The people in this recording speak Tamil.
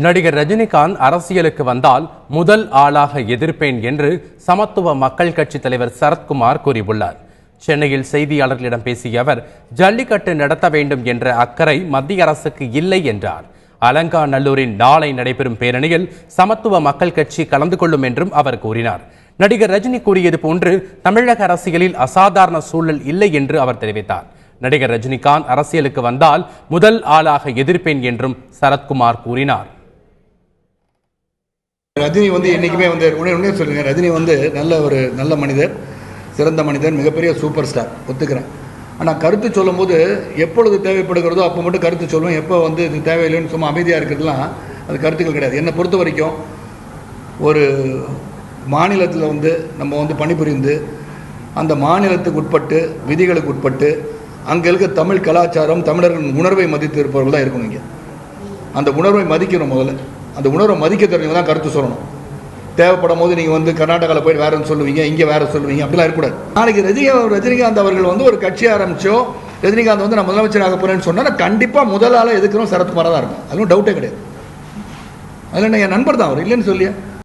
நடிகர் ரஜினிகாந்த் அரசியலுக்கு வந்தால் முதல் ஆளாக எதிர்ப்பேன் என்று சமத்துவ மக்கள் கட்சி தலைவர் சரத்குமார் கூறியுள்ளார். சென்னையில் செய்தியாளர்களிடம் பேசிய அவர், ஜல்லிக்கட்டு நடத்த வேண்டும் என்ற அக்கறை மத்திய அரசுக்கு இல்லை என்றார். அலங்காநல்லூரின் நாளை நடைபெறும் பேரணியில் சமத்துவ மக்கள் கட்சி கலந்து கொள்ளும் என்றும் அவர் கூறினார். நடிகர் ரஜினி கூறியது போன்று தமிழக அரசியலில் அசாதாரண சூழல் இல்லை என்று அவர் தெரிவித்தார். நடிகர் ரஜினிகாந்த் அரசியலுக்கு வந்தால் முதல் ஆளாக எதிர்ப்பேன் என்றும் சரத்குமார் கூறினார். ரஜினி என்றைக்குமே உடனே சொல்லுங்க, ரஜினி நல்ல மனிதர், சிறந்த மனிதர், மிகப்பெரிய சூப்பர் ஸ்டார், ஒத்துக்கிறேன். ஆனால் கருத்து சொல்லும்போது எப்பொழுது தேவைப்படுகிறதோ அப்போ மட்டும் கருத்து சொல்லுவோம். எப்போ இது தேவையில்லைன்னு சும்மா அமைதியாக இருக்கிறதுலாம் அது கருத்துக்கள் கிடையாது. என்னை பொறுத்த வரைக்கும் ஒரு மாநிலத்தில் நம்ம பணிபுரிந்து அந்த மாநிலத்துக்கு உட்பட்டு விதிகளுக்கு உட்பட்டு அங்கே இருக்க தமிழ் கலாச்சாரம், தமிழர்களின் உணர்வை மதித்து இருப்பவர்கள் தான் இருக்கணும். இங்கே அந்த உணர்வை மதிக்கணும். முதல்ல அந்த உணர்வை மதிக்க தெரிஞ்சவங்க தான் கருத்து சொல்லணும். தேவைப்படும் போது நீங்கள் கர்நாடகாவில் போய் வேறன்னு சொல்லுவீங்க, இங்கே வேற சொல்லுவீங்க, அப்படிலாம் இருக்கக்கூடாது. நாளைக்கு ரஜினிகாந்த் அவர்கள் ஒரு கட்சி ஆரம்பிச்சோ, ரஜினிகாந்த் நான் முதலமைச்சராக போகிறேன்னு சொன்னால் கண்டிப்பாக முதல் ஆளாக எதுக்கிறோம் சரத்குமாராக தான் இருக்கும். அதுவும் டவுட்டே கிடையாது. அதில் என் நண்பர் தான் அவர், இல்லைன்னு சொல்லியா.